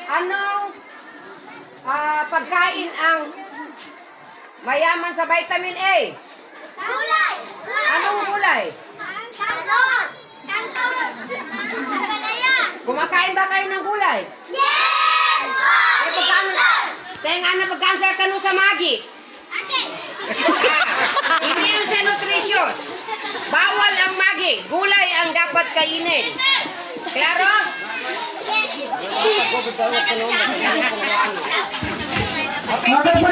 Anong pagkain ang mayaman sa vitamin A? Gulay! Anong gulay? Kangkong! Kangkong! Palaya! Kumakain ba kayo ng gulay? Yes! Tenga na pag-cancer ka nung sa magi. Okay! Hindi yun sa nutrition. Bawal ang magi. Gulay ang dapat kainin. Klaro? Okay.